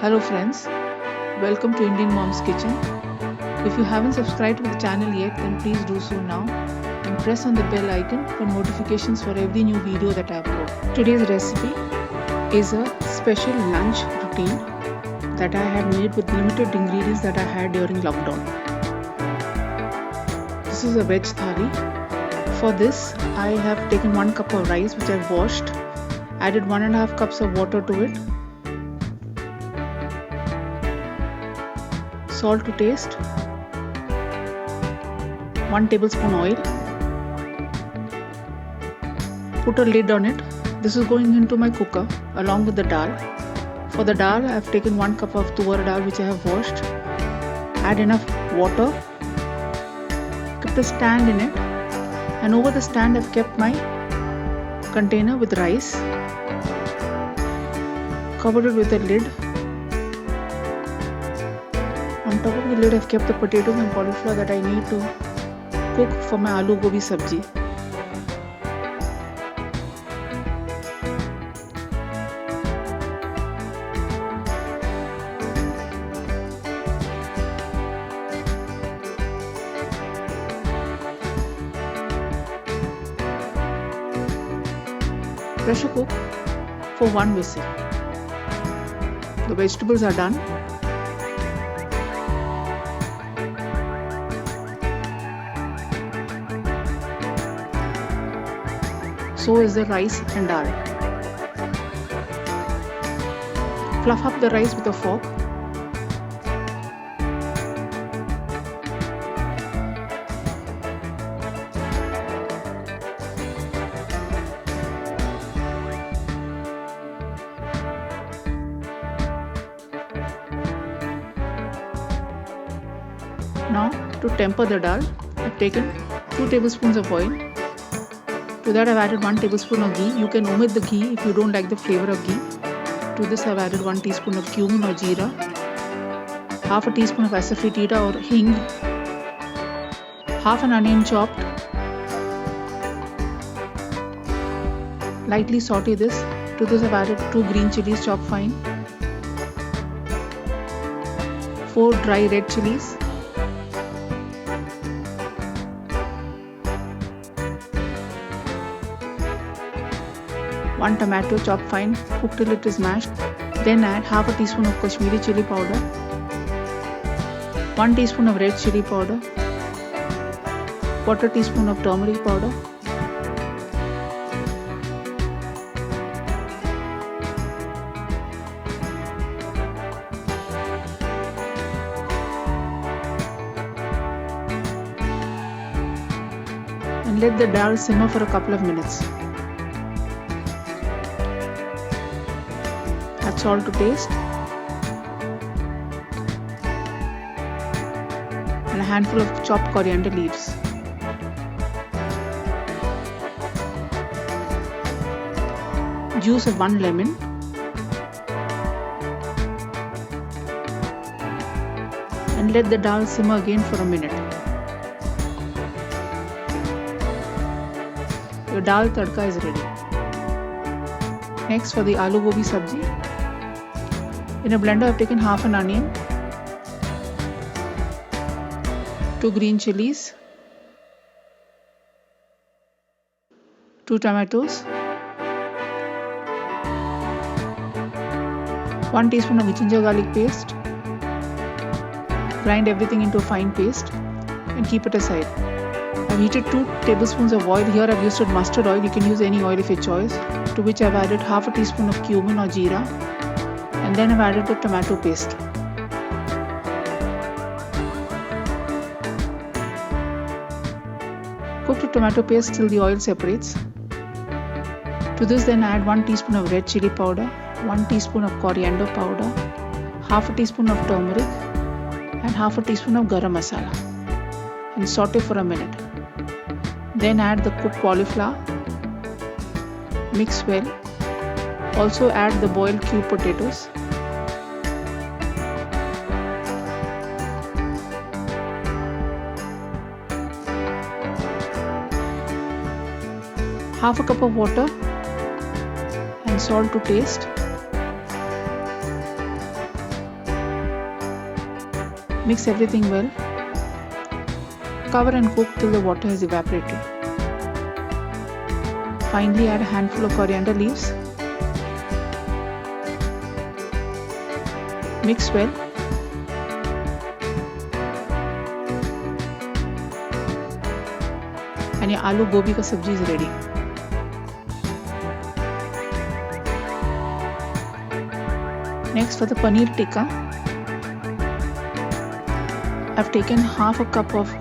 Hello friends, welcome to Indian Mom's Kitchen. If you haven't subscribed to the channel yet, then please do so now and press on the bell icon for notifications for every new video that I upload. Today's recipe is a special lunch routine that I had made with limited ingredients that I had during lockdown. This is a veg thali. For this, I have taken 1 cup of rice which I've washed, added 1.5 cups of water to it, salt to taste, 1 tablespoon oil, put a lid on it. This is going into my cooker along with the dal. For the dal, I have taken 1 cup of tuar dal which I have washed, add enough water, kept a stand in it, and over the stand I have kept my container with rice, covered it with a lid. On top of the lid I have kept the potatoes and cauliflower that I need to cook for my aloo gobi sabji. Pressure cook for 1 whistle. The vegetables are done. So is the rice and dal. Fluff up the rice with a fork. Now to temper the dal, I have taken 2 tablespoons of oil. To that I have added 1 tablespoon of ghee. You can omit the ghee if you don't like the flavor of ghee. To this I have added 1 teaspoon of cumin or jeera, half a teaspoon of asafoetida or hing, half an onion chopped. Lightly saute this. To this I have added 2 green chilies chopped fine, 4 dry red chilies, one tomato chopped fine, cook till it is mashed. Then add half a teaspoon of Kashmiri chili powder, 1 teaspoon of red chili powder, 1/4 teaspoon of turmeric powder, and let the dal simmer for a couple of minutes. Add salt to taste and a handful of chopped coriander leaves. Juice of 1 lemon, and let the dal simmer again for a minute. Your dal tadka is ready. Next, for the aloo gobi sabji, in a blender I have taken half an onion, 2 green chilies, 2 tomatoes, 1 teaspoon of ginger garlic paste. Grind everything into a fine paste and keep it aside. I have heated 2 tablespoons of oil. Here I have used mustard oil. You can use any oil of your choice. To which I have added half a teaspoon of cumin or jeera, and then I have added the tomato paste. Cook the tomato paste till the oil separates. To this then add 1 teaspoon of red chili powder, 1 teaspoon of coriander powder, half a teaspoon of turmeric, and half a teaspoon of garam masala, and saute for a minute. Then add the cooked cauliflower, mix well. Also add the boiled cube potatoes. half a cup of water and salt to taste. Mix everything well. Cover and cook till the water has evaporated. Finally, add a handful of coriander leaves. Mix well. And your aloo gobi ka sabji is ready. Next, for the paneer tikka, I've taken half a cup of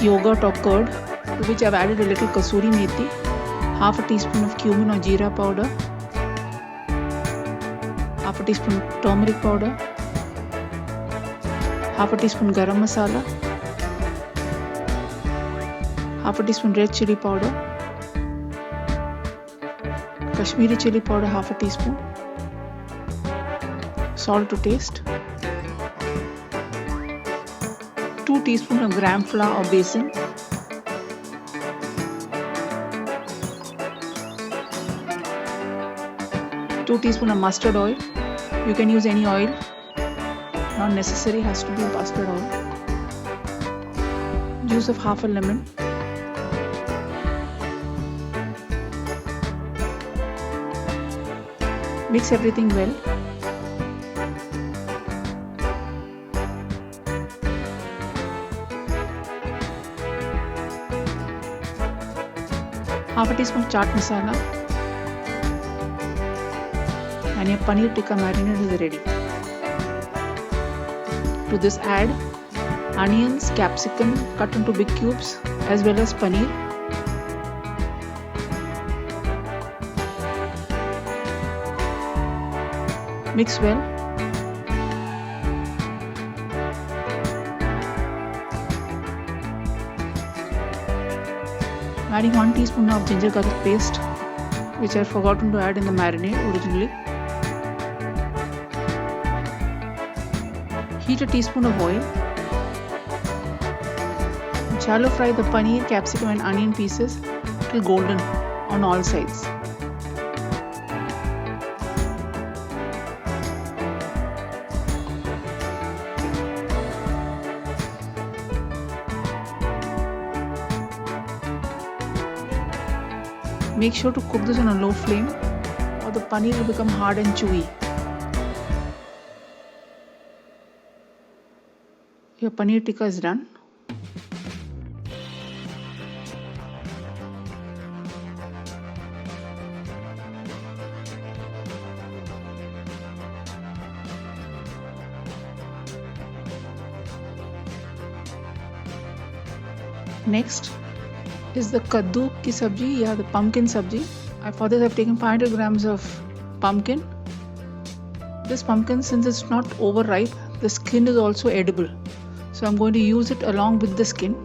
yogurt or curd, to which I've added a little kasuri methi, half a teaspoon of cumin or jeera powder, half a teaspoon turmeric powder, half a teaspoon garam masala, half a teaspoon red chili powder, Kashmiri chili powder half a teaspoon, salt to taste, 2 teaspoons of gram flour or besan, two teaspoons of mustard oil. You can use any oil, not necessary has to be mustard oil. Juice of half a lemon. Mix everything well. Half a teaspoon of chaat masala, and your paneer tikka marinade is ready. To this add onions, capsicum cut into big cubes as well as paneer. Mix well. Adding 1 teaspoon of ginger garlic paste, which I had forgotten to add in the marinade originally. Heat a teaspoon of oil. Shallow fry the paneer, capsicum and onion pieces till golden on all sides. Make sure to cook this on a low flame or the paneer will become hard and chewy. Your paneer tikka is done. Next is the kaddu ki sabji, the pumpkin sabji. For this I've taken 500 grams of pumpkin. This pumpkin, since it's not overripe, the skin is also edible. So I'm going to use it along with the skin.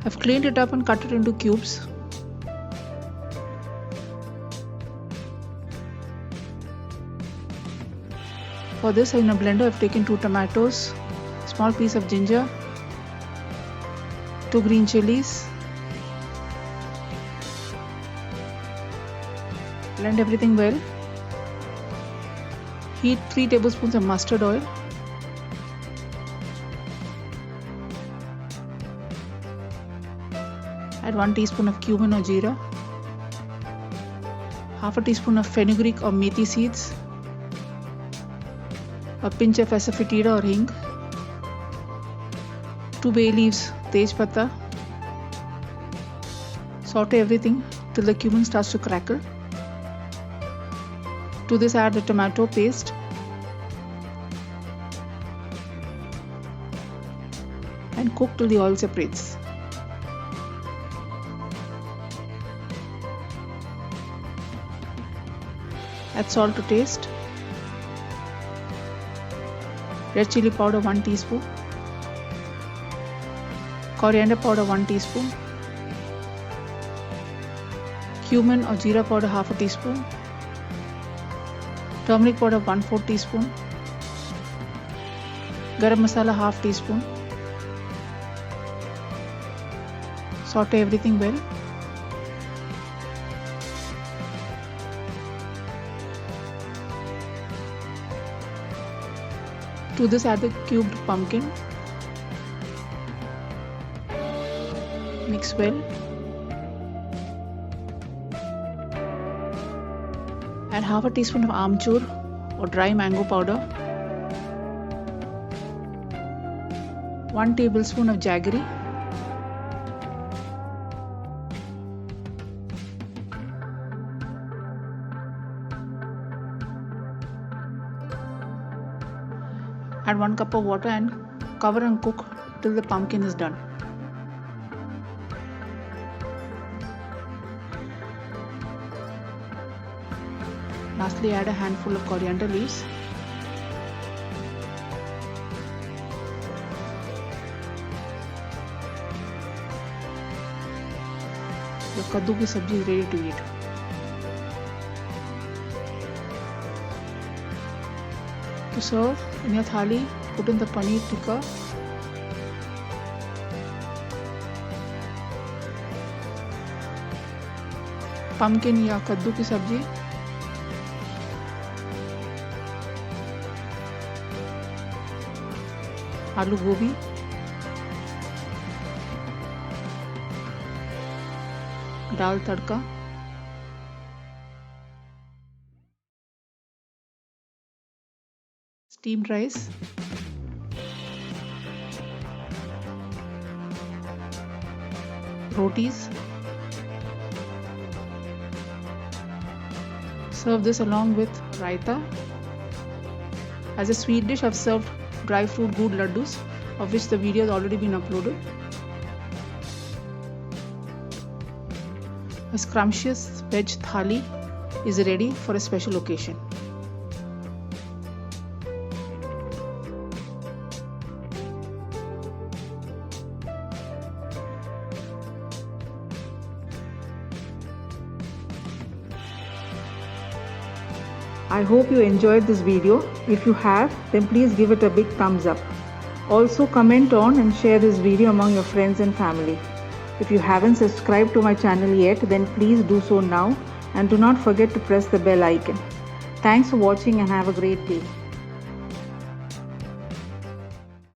I've cleaned it up and cut it into cubes. For this, in a blender I've taken 2 tomatoes, small piece of ginger, 2 green chilies. Blend everything well. Heat 3 tablespoons of mustard oil. Add 1 teaspoon of cumin or jeera, half a teaspoon of fenugreek or methi seeds, a pinch of asafoetida or hing, 2 bay leaves, tej pata. Saute everything till the cumin starts to crackle. To this add the tomato paste, and cook till the oil separates. Add salt to taste, red chili powder 1 teaspoon, coriander powder 1 teaspoon, cumin or jeera powder half a teaspoon, turmeric powder 1/4 teaspoon, garam masala half teaspoon. Saute everything well. To this add the cubed pumpkin Mix well. Add half a teaspoon of amchur or dry mango powder, 1 tablespoon of jaggery, add 1 cup of water and cover and cook till the pumpkin is done. Lastly, add a handful of coriander leaves. Your kaddu ki sabji is ready to eat. To serve, in your thali, put in the paneer tikka, pumpkin या कद्दू की सब्जी, आलू गोभी, दाल तड़का, steamed rice, rotis. Serve this along with raita. As a sweet dish, I've served dry fruit good laddus, of which the video has already been uploaded. A scrumptious veg thali is ready for a special occasion. I hope you enjoyed this video. If you have, then please give it a big thumbs up. Also comment on and share this video among your friends and family. If you haven't subscribed to my channel yet, then please do so now and do not forget to press the bell icon. Thanks for watching and have a great day.